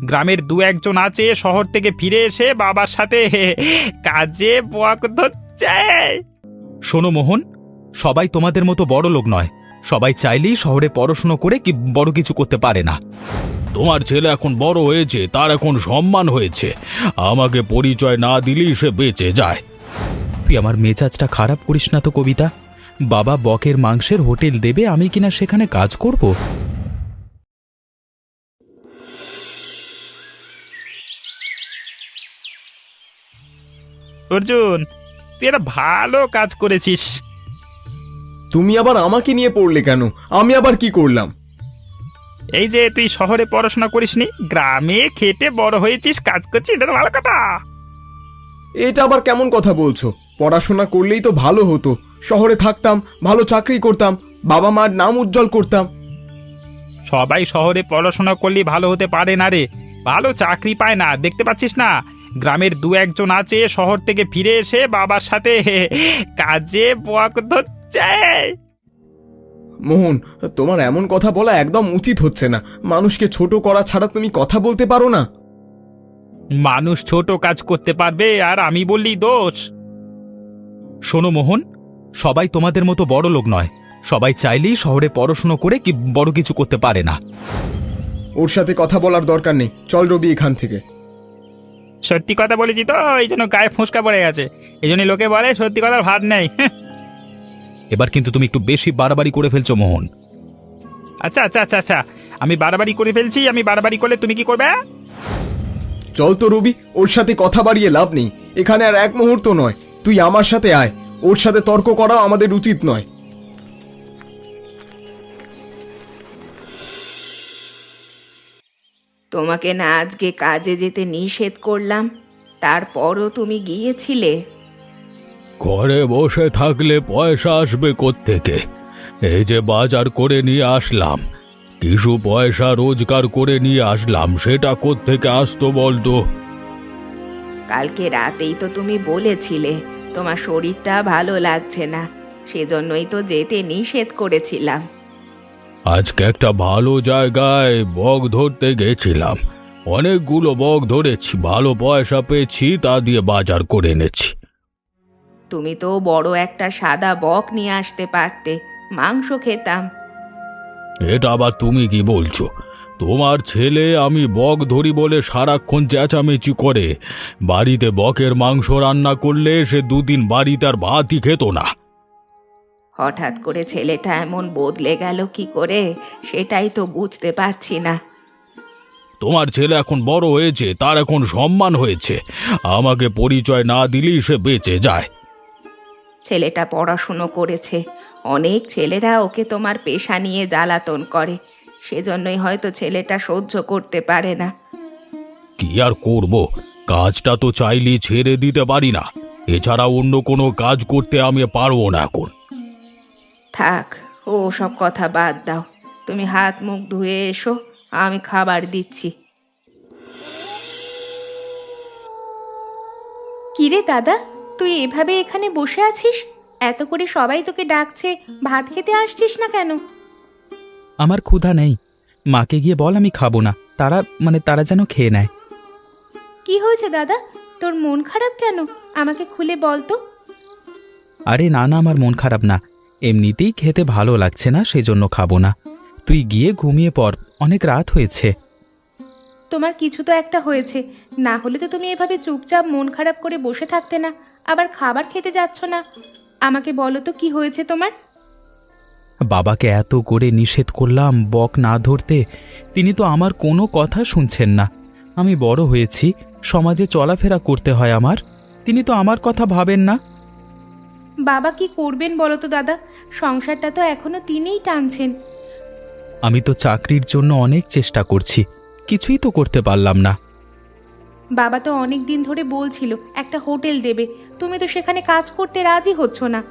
গ্রামের দু একজন আছে শহর থেকে ফিরে এসে বাবার সাথে কাজে বক ধরছে। শোনো মোহন, সবাই তোমাদের মতো বড় লোক নয়। সবাই চাইলেই শহরে পড়াশুনো করে কি বড় কিছু করতে পারে না। তোমার ছেলে এখন বড় হয়েছে, তার এখন সম্মান হয়েছে। আমাকে পরিচয় না দিলেই সে বেঁচে যায়। তুই আমার মেজাজটা খারাপ করিস না তো কবিতা। বাবা বকের মাংসের হোটেল দেবে, আমি কিনা সেখানে কাজ করব? অর্জুন, তুই একটা ভালো কাজ করেছিস। তুমি আবার আমাকে নিয়ে পড়লে কেন? আমি আবার কি করলাম? এই যে তুই শহরে পড়াশোনা করিসনি, গ্রামে খেটে বড় হয়েছিস, কাজ করছিস, এটা তো ভালো কথা। এটা আবার কেমন কথা বলছো? পড়াশোনা করলেই তো ভালো হতো। শহরে থাকতাম, ভালো চাকরি করতাম, বাবা মার নাম উজ্জ্বল করতাম। সবাই শহরে পড়াশোনা করলে ভালো হতে পারে না রে, ভালো চাকরি পায় না, দেখতে পাচ্ছিস না? গ্রামের দু একজন আছে শহর থেকে ফিরে এসে বাবার সাথে কাজে বক ধরছে। মোহন, তোমার এমন কথা বলা একদম উচিত হচ্ছে না। মানুষকে ছোট করা ছাড়া তুমি কথা বলতে পারো না? মানুষ ছোট কাজ করতে পারবে আর আমি বললি দোষ? শোনো মোহন, সবাই তোমাদের মতো বড় লোক নয়। সবাই চাইলেই শহরে পড়াশুনো করে কি বড় কিছু করতে পারে না। ওর সাথে কথা বলার দরকার নেই, চল রবি এখান থেকে। সত্যি কথা বলেছি তো, এই জন্য গায়ে ফোঁসকা পড়ে গেছে। এই জন্য লোকে বলে সত্যি কথার ভাত নেই। এবার কিন্তু তুমি একটু বেশি বাড়াবাড়ি করে ফেলছো মোহন। আচ্ছা আচ্ছা আচ্ছা আচ্ছা, আমি বাড়াবাড়ি করে ফেলছি। আমি বাড়াবাড়ি করলে তুমি কি করবে? চল তো রবি, ওর সাথে কথা বাড়িয়ে লাভ নেই। এখানে আর এক মুহূর্ত নয়, তুই আমার সাথে আয়। ওর সাথে তর্ক করা আমাদের উচিত নয়। তোমাকে না আজকে কাজে যেতে নিষেধ করলাম, তারপরও তুমি গিয়েছিলে? ঘরে বসে থাকলে পয়সা আসবে কোত্থেকে? এই যে বাজার করে নিয়ে আসলাম, কিছু পয়সা রোজগার করে নিয়ে আসলাম, সেটা কোত্থেকে আসতো বলতো? কালকে রাতেই তো তুমি বলেছিলে তোমার শরীরটা ভালো লাগছে না, সেজন্যই তো যেতে নিষেধ করেছিলাম। আজকে একটা ভালো জায়গায় বক ধরতে গেছিলাম, অনেকগুলো বক ধরেছি, ভালো পয়সা পেয়েছি, তা দিয়ে বাজার করে এনেছি। তুমি তো বড় একটা সাদা বক নিয়ে আসতে পারতে, মাংস খেতাম। এটা আবার তুমি কি বলছো? তোমার ছেলে আমি বক ধরি বলে সারাক্ষণ চেঁচামেচি করে। বাড়িতে বকের মাংস রান্না করলে সে দুদিন বাড়িতে আর ভাতই খেত না। হঠাৎ করে ছেলেটা এমন বদলে গেল কি করে, সেটাই তো বুঝতে পারছি না। তোমার ছেলে এখন বড় হয়েছে, তার এখন সম্মান হয়েছে। আমাকে পরিচয় না দিলেই সে বেঁচে যায়। ছেলেটা পড়াশুনো করেছে, অনেক ছেলেরা ওকে তোমার পেশা নিয়ে জ্বালাতন করে, সেজন্যই হয়তো ছেলেটা সহ্য করতে পারে না। কি আর করব, কাজটা তো চাইলেই ছেড়ে দিতে পারি না। এছাড়া অন্য কোনো কাজ করতে আমি পারবো না এখন। থাক, ও সব কথা বাদ দাও। তুমি হাত মুখ ধুয়ে এসো, আমি খাবার দিচ্ছি। কিরে দাদা, তুই এভাবে এখানে বসে আছিস? এত করে সবাই তোকে ডাকছে, ভাত খেতে আসছিস না কেন? আমার ক্ষুধা নেই। মাকে গিয়ে বল আমি খাবো না, তারা যেন খেয়ে নেয়। কি হয়েছে দাদা, তোর মন খারাপ কেন? আমাকে খুলে বল তো। আরে না না, আমার মন খারাপ না, এমনিতেই খেতে ভালো লাগছে না, সেজন্য খাবো না। তুই গিয়ে ঘুমিয়ে পড়, অনেক রাত হয়েছে। তোমার কিছু তো একটা হয়েছে, না হলে তো তুমি এভাবে চুপচাপ মন খারাপ করে বসে থাকতে না, আবার খাবার খেতে যাচ্ছ না। আমাকে বলো তো কি হয়েছে তোমার? বাবাকে এত করে নিষেধ করলাম বক না ধরতে, তিনি তো আমার কোনো কথা শুনছেন না। আমি বড় হয়েছি, সমাজে চলাফেরা করতে হয় আমার, তিনি তো আমার কথা ভাবেন না। বাবা কি করবেন বলো তো দাদা, সংসারটা তো এখনো তিনিই টানছেন। আমি তো চাকরির জন্য অনেক চেষ্টা করছি, কিছুই তো করতে পারলাম না। বাবা তো অনেক দিন ধরে বলছিল একটা হোটেল দেবে, তুমি তো সেখানে কাজ করতে রাজি হচ্ছ না।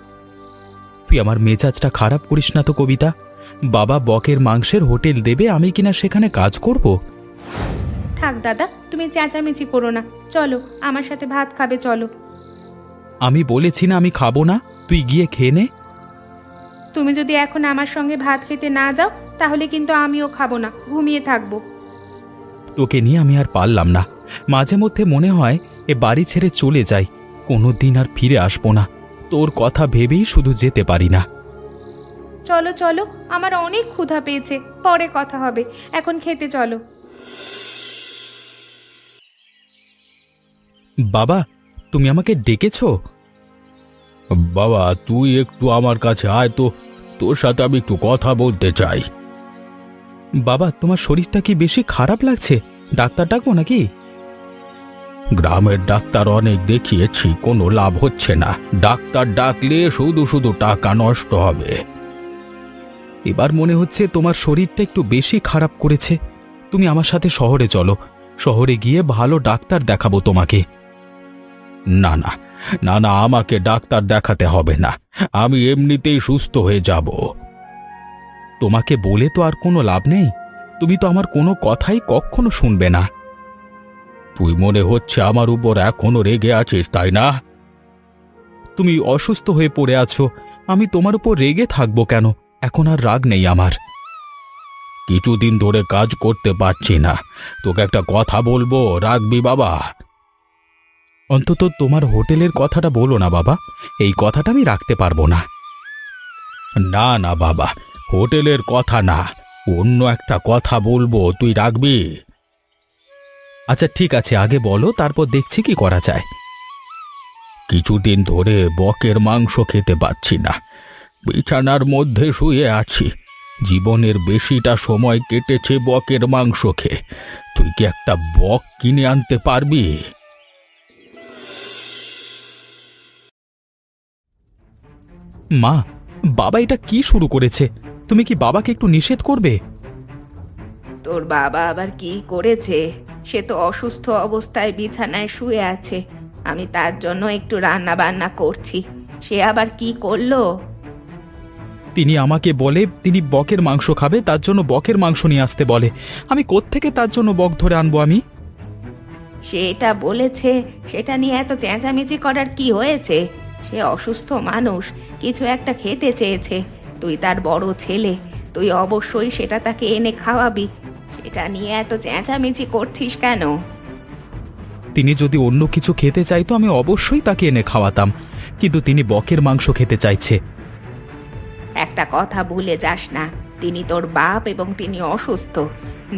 তুই আমার মেজাজটা খারাপ করিস না তো কবিতা। বাবা বকের মাংসের হোটেল দেবে, আমি কিনা সেখানে কাজ করব? থাক দাদা, তুমি চেঁচামেচি করো না, চলো আমার সাথে ভাত খাবে, চলো। আমি বলেছি না আমি খাবো না, তুই গিয়ে খেয়ে নে। তুমি যদি এখন আমার সঙ্গে ভাত খেতে না যাও, তাহলে কিন্তু আমিও খাবো না, ঘুমিয়ে থাকবো। তোকে নিয়ে আমি আর পারলাম না। মাঝে মধ্যে মনে হয় এ বাড়ি ছেড়ে চলে যাই, কোনো দিন আর ফিরে আসবো না। তোর কথা ভেবেই শুধু যেতে পারি না। চলো চলো, আমার অনেক ক্ষুধা পেয়েছে, পরে কথা হবে, এখন খেতে চলো। বাবা, তুমি আমাকে ডেকেছো? বাবা, তুই একটু আমার কাছে আয় তো, তোর সাথে আমি একটু কথা বলতে চাই। বাবা, তোমার শরীরটা কি বেশি খারাপ লাগছে? ডাক্তার ডাকবো নাকি? গ্রামের ডাক্তার অনেক দেখিয়েছি, কোনো লাভ হচ্ছে না। ডাক্তার ডাকলে শুধু শুধু টাকা নষ্ট হবে। এবার মনে হচ্ছে তোমার শরীরটা একটু বেশি খারাপ করেছে। তুমি আমার সাথে শহরে চলো, শহরে গিয়ে ভালো ডাক্তার দেখাবো তোমাকে। না না না না, আমাকে ডাক্তার দেখাতে হবে না, আমি এমনিতেই সুস্থ হয়ে যাব। তোমাকে বলে তো আর কোনো লাভ নেই, তুমি তো আমার কোনো কথাই কখনো শুনবে না। তুই মনে হচ্ছে আমার উপর এখনো রেগে আছিস, তাই না? তুমি অসুস্থ হয়ে পড়ে আছো, আমি তোমার উপর রেগে থাকবো কেন? এখন আর রাগ নেই আমার। কিছুদিন ধরে কাজ করতে পারছি না, তোকে একটা কথা বলবো, রাখবি বাবা? অন্তত তোমার হোটেলের কথাটা বলো না বাবা, এই কথাটা আমি রাখতে পারবো না। না না বাবা, হোটেলের কথা না, অন্য একটা কথা বলবো, তুই রাখবি? আচ্ছা ঠিক আছে, আগে বলো, তারপর দেখছি কি করা যায়। কিছুদিন ধরে বকের মাংস খেতে পাচ্ছি না, বিছানার মধ্যে শুয়ে আছি। জীবনের বেশিটা সময় কেটেছে বকের মাংস খেয়ে। তুই কি একটা বক কিনে আনতে পারবি? মা, বাবা এটা কি শুরু করেছে? তুমি কি বাবাকে একটু নিষেধ করবে? তোর বাবা আবার কি করেছে? সে তো অসুস্থ অবস্থায় বিছানায় শুয়ে আছে, আমি তার জন্য একটু রান্না বান্না করছি, সে আবার কি করলো? তিনি আমাকে বলে তিনি বকের মাংস খাবে, তার জন্য বকের মাংস নিয়ে আসতে বলে। আমি কোত্থেকে তার জন্য বক ধরে আনবো আমি? সেটা বলেছে, সেটা নিয়ে এত চেঁচামেচি করার কি হয়েছে? সে অসুস্থ মানুষ, কিছু একটা খেতে চেয়েছে, তুই তার বড় ছেলে, তুই অবশ্যই সেটা তাকে এনে খাওয়াবি। সেটা নিয়ে এত চেঁচামেচি করছিস কেন? তিনি যদি অন্য কিছু খেতে চাইতো আমি অবশ্যই তাকে এনে খাওয়াতাম, কিন্তু তিনি বকের মাংস খেতে চাইছে। একটা কথা ভুলে যাস না, তিনি তোর বাপ এবং তিনি অসুস্থ।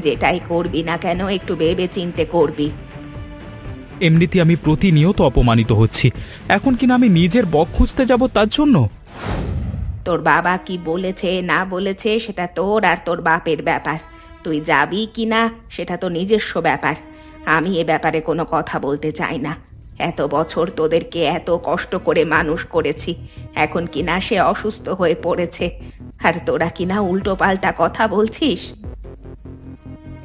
যেটাই করবি না কেন একটু ভেবে চিন্তে করবি। এমনিতে আমি প্রতিনিয়ত অপমানিত হচ্ছি, এখন কিনা আমি নিজের বক খুঁজতে যাব তার জন্য? তোর বাবা কি বলেছে না বলেছে সেটা তোর আর তোর বাপের ব্যাপার, তুই যাবি কি না সেটা তো নিজস্ব ব্যাপার। আমি এ ব্যাপারে কোনো কথা বলতে চাই না। এত বছর তোদেরকে এত কষ্ট করে মানুষ করেছি, এখন কিনা সে অসুস্থ হয়ে পড়েছে, আর তোরা কিনা উল্টো পাল্টা কথা বলছিস।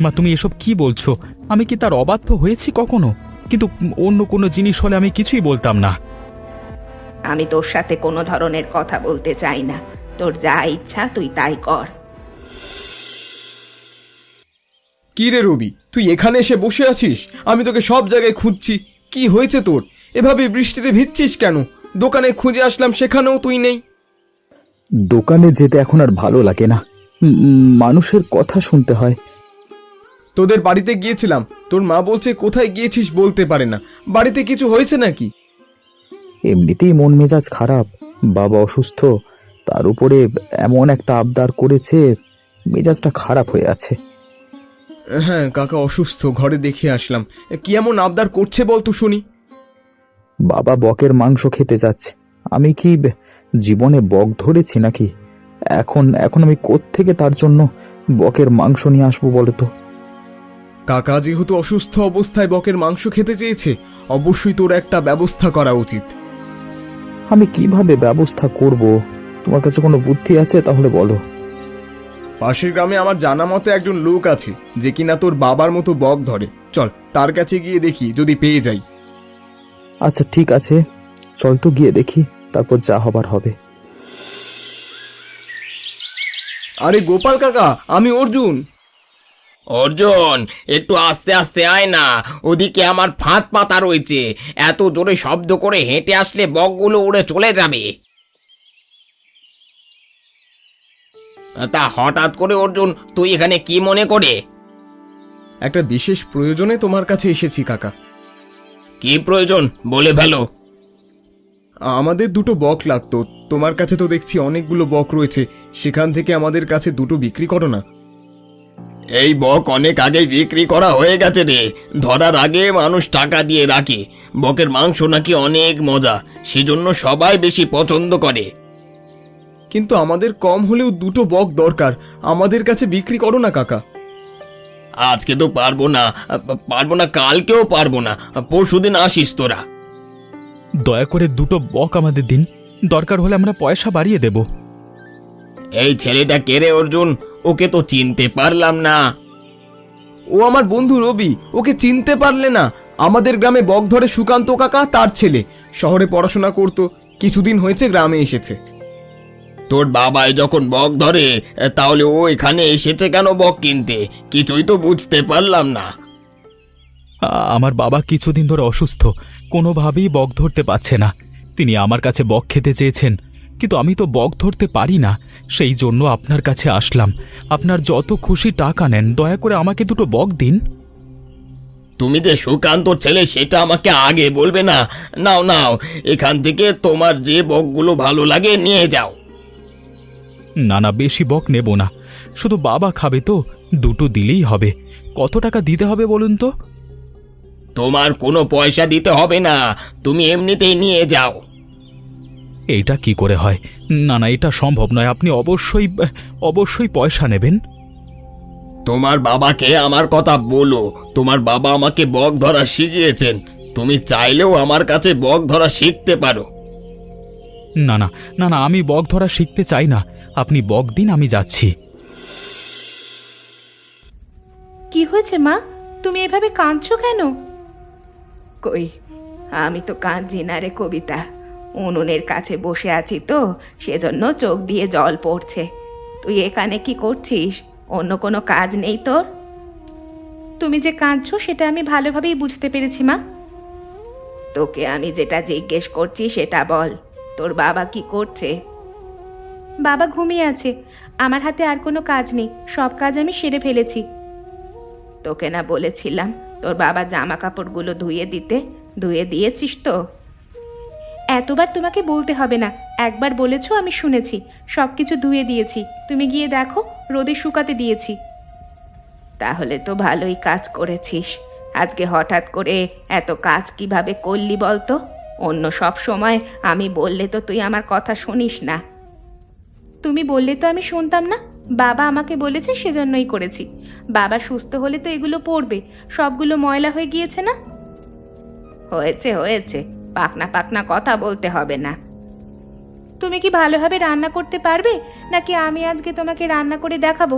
মা, তুমি এসব কি বলছো? আমি কি তার অবাধ্য হয়েছি কখনো? কিন্তু অন্য কোনো জিনিস হলে আমি কিছুই বলতাম না। আমি তোর সাথে কোনো ধরনের কথা বলতে চাই না, তোর যা ইচ্ছা তুই তাই কর। কি রে রবি, তুই এখানে এসে বসে আছিস? আমি তোকে সব জায়গায় খুঁজছি। কি হয়েছে তোর? এভাবে বৃষ্টিতে ভিজছিস কেন? দোকানে খুঁজে আসলাম, সেখানেও তুই নেই। দোকানে যেতে এখন আর ভালো লাগে না, মানুষের কথা শুনতে হয়। তোদের বাড়িতে গিয়েছিলাম, তোর মা বলছে কোথায় গিয়েছিস বলতে পারে না। বাড়িতে কিছু হয়েছে নাকি? এমনিতেই মন মেজাজ খারাপ, বাবা অসুস্থ, তার উপরে এমন একটা আবদার করেছে, মেজাজটা খারাপ হয়ে আছে। হ্যাঁ, কাকা অসুস্থ, ঘরে দেখে আসলাম। কি এমন আবদার করছে বল তো শুনি। বাবা বকের মাংস খেতে যাচ্ছে। আমি কি জীবনে বক ধরেছি নাকি? এখন এখন আমি কোত্থেকে তার জন্য বকের মাংস নিয়ে আসবো বলো তো? কাকা যেহেতু অসুস্থ অবস্থায় বকের মাংস খেতে চেয়েছে, অবশ্যই তোর একটা ব্যবস্থা করা উচিত। আমি কিভাবে ব্যবস্থা করব? তোমার কাছে কোনো বুদ্ধি আছে তাহলে বলো। পাশের গ্রামে আমার জানা মতে একজন লোক আছে যে কিনা তোর বাবার মতো বক ধরে। চল তার কাছে গিয়ে দেখি যদি পেয়ে যাই। আচ্ছা ঠিক আছে, চল তো গিয়ে দেখি, তারপর যা হবার হবে। আরে গোপাল কাকা, আমি অর্জুন। অর্জুন, একটু আস্তে আস্তে আয় না, ওদিকে আমার ফাঁদ পাতা রয়েছে, এত জোরে শব্দ করে হেঁটে আসলে বকগুলো উড়ে চলে যাবে। তা হঠাৎ করে অর্জুন তুই এখানে কি মনে করে? একটা বিশেষ প্রয়োজনে তোমার কাছে এসেছি কাকা। কি প্রয়োজন বলে ফেলো। আমাদের দুটো বক লাগতো, তোমার কাছে তো দেখছি অনেকগুলো বক রয়েছে, সেখান থেকে আমাদের কাছে দুটো বিক্রি করো না। এই বক অনেক আগে বিক্রি করা হয়ে গেছে রে। ধরার আগে মানুষ টাকা দিয়ে রাখে। বকের মাংস নাকি অনেক মজা, সেজন্য সবাই বেশি পছন্দ করে। কিন্তু আমাদের কম হলেও দুটো বক দরকার, আমাদের কাছে বিক্রি করো না কাকা। আজকে তো পারবো না, কালকেও পারবো না, পরশুদিন আসিস তোরা। দয়া করে দুটো বক আমাদের দিন, দরকার হলে আমরা পয়সা বাড়িয়ে দেব। এই ছেলেটা কে রে অর্জুন? ওকে তো চিনতে পারলাম না। ও আমার বন্ধু রবি, ওকে চিনতে পারলে না? আমাদের গ্রামে বক ধরে সুকান্ত কাকা, তার ছেলে। শহরে পড়াশোনা করতো, কিছুদিন হয়েছে গ্রামে এসেছে। তোর বাবাই যখন বক ধরে, তাহলে ও এখানে এসেছে কেন বক কিনতে? কিছুই তো বুঝতে পারলাম না। আমার বাবা কিছুদিন ধরে অসুস্থ, কোনোভাবেই বক ধরতে পারছে না। তিনি আমার কাছে বক খেতে চেয়েছেন, কিন্তু আমি তো বক ধরতে পারি না। সেই জন্য আপনার কাছে আসলাম। আপনার যত খুশি টাকা নেন, দয়া করে আমাকে দুটো বক দিন। তুমি যে সুকান্ত ছেলে সেটা আমাকে আগে বলবে না? নাও নাও, এখান থেকে তোমার যে বকগুলো ভালো লাগে নিয়ে যাও। না না, বেশি বক নেব না, শুধু বাবা খাবে তো, দুটো দিলেই হবে। কত টাকা দিতে হবে বলুন তো? তোমার কোনো পয়সা দিতে হবে না, তুমি এমনিতেই নিয়ে যাও। এইটা কি করে হয়? না না, এটা সম্ভব নয়। আপনি অবশ্যই পয়সা নেবেন। তোমার বাবাকে আমার কথা বলো। তোমার বাবা আমাকে বক ধরা শিখিয়েছেন, তুমি চাইলেও আমার কাছে বক ধরা শিখতে পারো। না না না না, আমি বক ধরা শিখতে চাই না। আপনি বক দিন, আমি যাচ্ছি। কি হয়েছে মা, তুমি এভাবে কাঁদছো কেন? কই, আমি তো কাঁদছি না রে কবিতা। উনুনের কাছে বসে আছি তো, সেজন্য চোখ দিয়ে জল পড়ছে। তুই এখানে কি করছিস? অন্য কোনো কাজ নেই তোর? তুমি যে কাঁদছো সেটা আমি ভালোভাবেই বুঝতে পেরেছি মা। তোকে আমি যেটা জিজ্ঞেস করছি সেটা বল। তোর বাবা কি করছে? বাবা ঘুমিয়ে আছে। আমার হাতে আর কোনো কাজ নেই, সব কাজ আমি সেরে ফেলেছি। তোকে না বলেছিলাম তোর বাবা জামা কাপড়গুলো ধুয়ে দিতে? ধুয়ে দিয়েছিস তো? এতবার তোমাকে বলতে হবে না, একবার বলেছো, আমি শুনেছি। সব কিছু ধুয়ে দিয়েছি, তুমি গিয়ে দেখো, রোদে শুকাতে দিয়েছি। তাহলে তো ভালোই কাজ করেছিস। আজকে হঠাৎ করে এত কাজ কিভাবে করলি বলতো? অন্য সব সময় আমি বললে তো তুই আমার কথা শুনিস না। তুমি বললে তো আমি শুনতাম না। বাবা আমাকে বলেছে, সেজন্যই করেছি। বাবা সুস্থ হলে তো এগুলো পড়বে, সবগুলো ময়লা হয়ে গিয়েছে না। হয়েছে হয়েছে, পাকনা পাকনা কথা বলতে হবে না। তুমি কি ভালোভাবে রান্না করতে পারবে, নাকি আমি আজকে তোমাকে রান্না করে দেখাবো?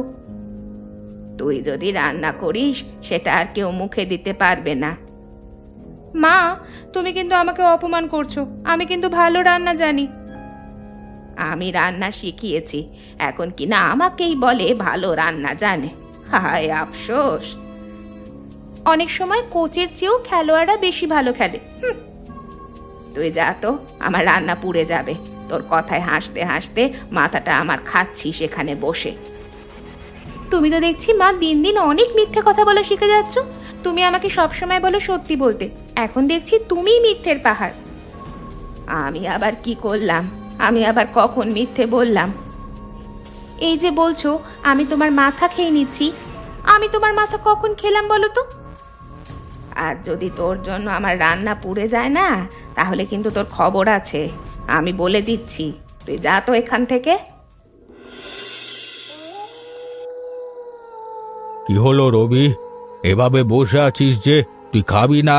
তুই যদি রান্না করিস সেটা আর কেউ মুখে দিতে পারবে না। মা, তুমি কিন্তু আমাকে অপমান করছো। আমি কিন্তু ভালো রান্না জানি। আমি রান্না শিখিয়েছি, এখন কিনা আমাকেই বলে ভালো রান্না জানে। হায় আফসোস। অনেক সময় কোচের চেয়েও খেলোয়াড়রা বেশি ভালো খেলে। তুই যা তো, আমার রান্না পুড়ে যাবে। তোর কথায় হাসতে হাসতে মাথাটা আমার খাচ্ছি সেখানে বসে। তুমি তো দেখছি মা দিন দিন অনেক মিথ্যে কথা বলা শিখে যাচ্ছ। তুমি আমাকে সবসময় বলো সত্যি বলতে, এখন দেখছি তুমিই মিথ্যের পাহাড়। আমি আবার কি করলাম? আমি আবার কখন মিথ্যে বললাম? এই যে বলছো আমি তোমার মাথা খেয়ে নিচ্ছি, আমি তোমার মাথা কখন খেলাম বলো তো? আর যদি তোর জন্য আমার রান্না পুড়ে যায় না, তাহলে কিন্তু তোর খবর আছে, আমি বলে দিচ্ছি। তুই যা তো এখান থেকে। কি হলো রবি, এভাবে বসে আছিস যে? তুই খাবি না?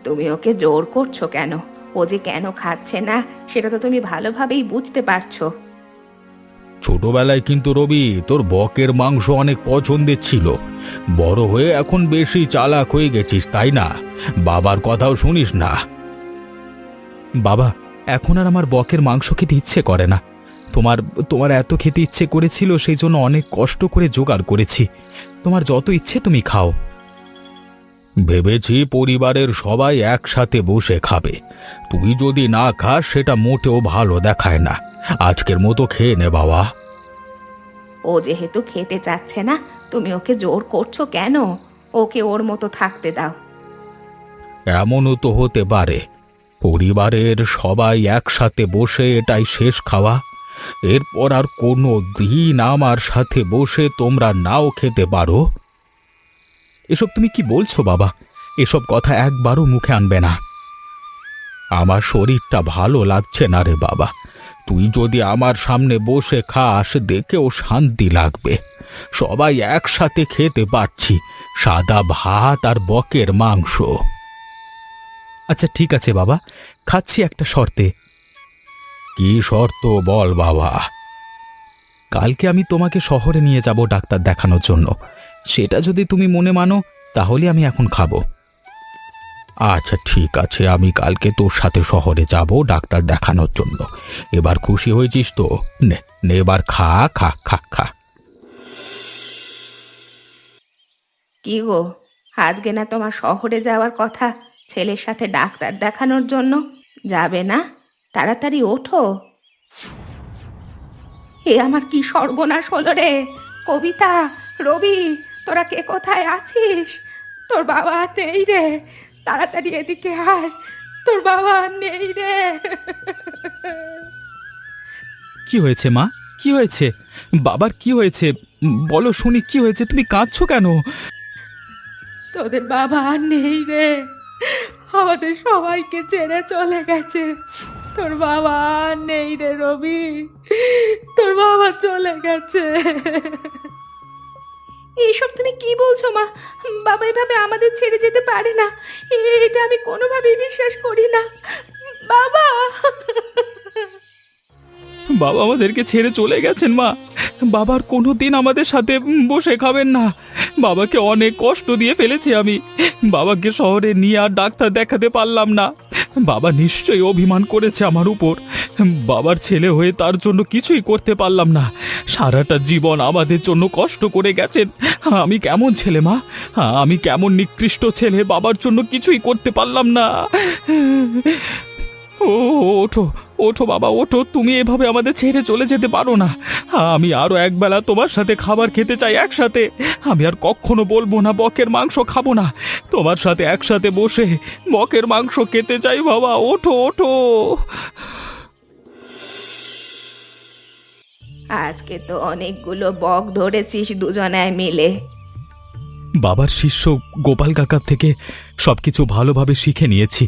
তুমি ওকে জোর করছো কেন? ও যে কেন খাচ্ছে না সেটা তো তুমি ভালোভাবেই বুঝতে পারছো। ছোটবেলায় কিন্তু রবি তোর বকের মাংস অনেক পছন্দের ছিল। বড় হয়ে এখন বেশি চালাক হয়ে গেছিস, তাই না? বাবার কথাও শুনিস না। বাবা, এখন আর আমার বকের মাংস খেতে ইচ্ছে করে না। তোমার এত খেতে ইচ্ছে করেছিল, সেই জন্য অনেক কষ্ট করে জোগাড় করেছি। তোমার যত ইচ্ছে তুমি খাও। ভেবেছি পরিবারের সবাই একসাথে বসে খাবে। তুই যদি না খাস সেটা মোটেও ভালো দেখায় না। আজকের মতো খেয়ে নে বাবা। ও যেহেতু খেতে চাচ্ছে না, তুমি ওকে জোর করছো কেন? ওকে ওর মতো থাকতে দাও। এমনও তো হতে পারে পরিবারের সবাই একসাথে বসে এটাই শেষ খাওয়া, এরপর আর কোনো দিন আমার সাথে বসে তোমরা নাও খেতে পারো। এসব তুমি কি বলছো বাবা? এসব কথা একবারও মুখে আনবে না। আমার শরীরটা ভালো লাগছে না রে বাবা। তুই যদি আমার সামনে বসে খাস দেখেও শান্তি লাগবে। সবাই একসাথে খেতে পারছি, সাদা ভাত আর বকের মাংস। আচ্ছা ঠিক আছে বাবা, খাচ্ছি একটা শর্তে। কি শর্ত বল বাবা? কালকে আমি তোমাকে শহরে নিয়ে যাব ডাক্তার দেখানোর জন্য। সেটা যদি তুমি মনে মানো তাহলে আমি এখন খাবো। আচ্ছা ঠিক আছে, আমি কালকে তোর সাথে শহরে যাব ডাক্তার দেখানোর জন্য। এবার খুশি হয়েছিস তো? নে নে, এবার খা খা খা খা। কি গো, আজকে না তোমার শহরে যাওয়ার কথা, ছেলের সাথে ডাক্তার দেখানোর জন্য? যাবে না? তাড়াতাড়ি ওঠো। এ আমার কি সর্বনাশ হলো রে! কবিতা, রবি, তোরা কে কোথায় আছিস? তোর বাবা আর নেই রে, তাড়াতাড়ি এদিকে আয়, তোর বাবা আর নেই রে। কি হয়েছে মা? কি হয়েছে? বাবার কি হয়েছে? বলো শুনি, কি হয়েছে? তুমি কাঁদছো কেন? তোদের বাবা আর নেই রে, আমাদের সবাইকে ছেড়ে চলে গেছে। তোর বাবা আর নেই রে রবি, তোর বাবা চলে গেছে। এইসব তুমি কি বলছো মা? বাবা এভাবে আমাদের ছেড়ে যেতে পারে না, এটা আমি কোনোভাবেই বিশ্বাস করি না। বাবা, বাবা আমাদেরকে ছেড়ে চলে গেছেন মা। বাবার কোনো দিন আমাদের সাথে বসে খাবেন না। বাবাকে অনেক কষ্ট দিয়ে ফেলেছি আমি। বাবাকে শহরে নিয়ে আর ডাক্তার দেখাতে পারলাম না। বাবা নিশ্চয়ই অভিমান করেছে আমার উপর। বাবার ছেলে হয়ে তার জন্য কিছুই করতে পারলাম না। সারাটা জীবন আমাদের জন্য কষ্ট করে গেছেন। আমি কেমন ছেলে মা? আমি কেমন নিকৃষ্ট ছেলে, বাবার জন্য কিছুই করতে পারলাম না। ও ওঠো, ওঠো বাবা, ওঠো। তুমি এভাবে আমাদের ছেড়ে চলে যেতে পারো না। আমি আরো একবেলা তোমার সাথে খাবার খেতে চাই একসাথে। আমি আর কখনো বলবো না বকের মাংস খাবো না। তোমার সাথে একসাথে বসে বকের মাংস খেতে চাই বাবা। ওঠো ওঠো। আজকে তো অনেকগুলো বক ধরেছিস দুজনায় মিলে। বাবার শিষ্য গোপাল কাকার থেকে সবকিছু ভালোভাবে শিখে নিয়েছি।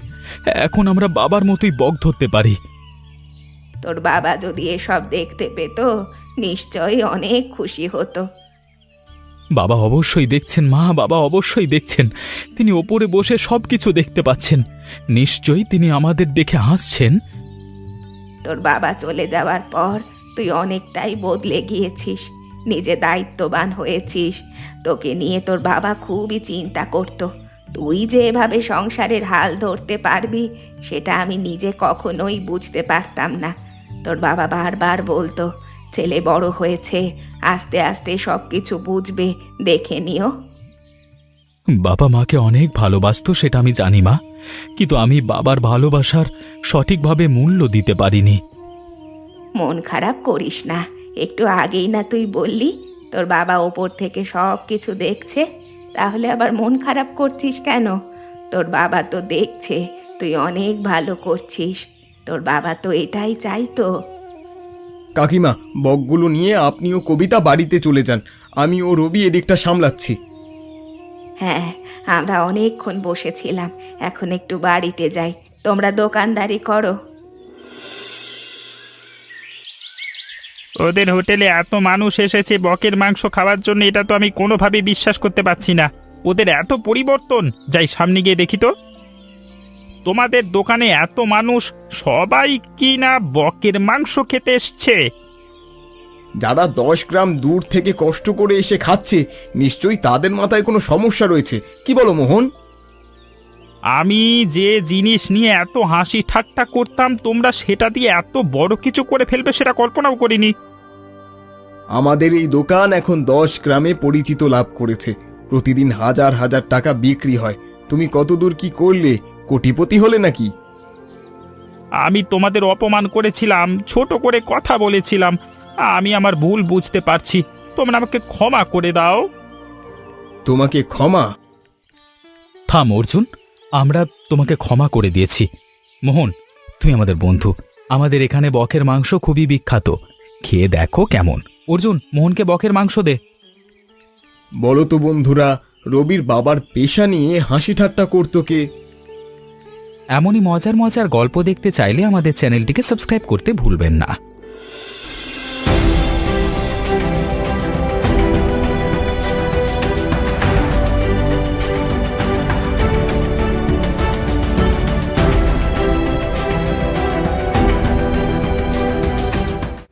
এখন আমরা বাবার মতোই বক ধরতে পারি। তোর বাবা যদি এসব দেখতে পেত, নিশ্চয়ই অনেক খুশি হতো। বাবা অবশ্যই দেখছেন মা, বাবা অবশ্যই দেখছেন। তিনি ওপরে বসে সবকিছু দেখতে পাচ্ছেন। নিশ্চয়ই তিনি আমাদের দেখে হাসছেন। তোর বাবা চলে যাওয়ার পর তুই অনেকটাই বদলে গিয়েছিস, নিজে দায়িত্ববান হয়েছিস। তোকে নিয়ে তোর বাবা খুবই চিন্তা করত। তুই যে এভাবে সংসারের হাল ধরতে পারবি সেটা আমি নিজে কখনোই বুঝতে পারতাম না। তোর বাবা বারবার বলতো, ছেলে বড় হয়েছে, আস্তে আস্তে সব কিছু বুঝবে, দেখে নিও। বাবা মাকে অনেক ভালোবাসতো সেটা আমি জানি মা, কিন্তু আমি বাবার ভালোবাসার সঠিকভাবে মূল্য দিতে পারিনি। মন খারাপ করিস না, একটু আগেই না তুই বললি তোর বাবা ওপর থেকে সব কিছু দেখছে, তাহলে আবার মন খারাপ করছিস কেন? তোর বাবা তো দেখছে তুই অনেক ভালো করছিস, তোর বাবা তো এটাই চাইতো। কাকিমা, বকগুলো নিয়ে আপনিও কবিতা বাড়িতে চলে যান, আমি ও রবি এদিকটা সামলাচ্ছি। হ্যাঁ, আমরা অনেকক্ষণ বসেছিলাম, এখন একটু বাড়িতে যাই, তোমরা দোকানদারি করো। ওদের হোটেলে এত মানুষ এসেছে বকের মাংস খাওয়ার জন্য, এটা তো আমি কোনোভাবে বিশ্বাস করতে পারছি না। ওদের এত পরিবর্তন! যাই সামনে গিয়ে দেখি তো। তোমাদের দোকানে এত মানুষ, সবাই কি না বকের মাংস খেতে এসছে? যারা 10 গ্রাম দূর থেকে কষ্ট করে এসে খাচ্ছে, নিশ্চয়ই তাদের মাথায় কোনো সমস্যা রয়েছে। কি বলো মোহন? আমি যে জিনিস নিয়ে এত হাসি ঠাট্টা করতাম, তোমরা সেটা দিয়ে এত বড় কিছু করে ফেলবে সেটা কল্পনাও করিনি। আমাদের এই দোকান এখন 10 গ্রামে পরিচিত লাভ করেছে, প্রতিদিন হাজার হাজার টাকা বিক্রি হয়। তুমি কতদূর কি করলে? কোটিপতি হলে নাকি? আমি তোমাদের অপমান করেছিলাম, ছোট করে কথা বলেছিলাম, আমি আমার ভুল বুঝতে পারছি। তোমরা আমাকে ক্ষমা করে দাও। তোমাকে ক্ষমা? থাম অর্জুন, আমরা তোমাকে ক্ষমা করে দিয়েছি। মোহন, তুমি আমাদের বন্ধু, আমাদের এখানে বকের মাংস খুবই বিখ্যাত, খেয়ে দেখো কেমন। অর্জুন, মোহনকে বকের মাংস দে। বলো তো বন্ধুরা, রবির বাবার পেশা নিয়ে হাসি ঠাট্টা করতো কে? এমনই মজার মজার গল্প দেখতে চাইলে আমাদের চ্যানেলটিকে সাবস্ক্রাইব করতে ভুলবেন না।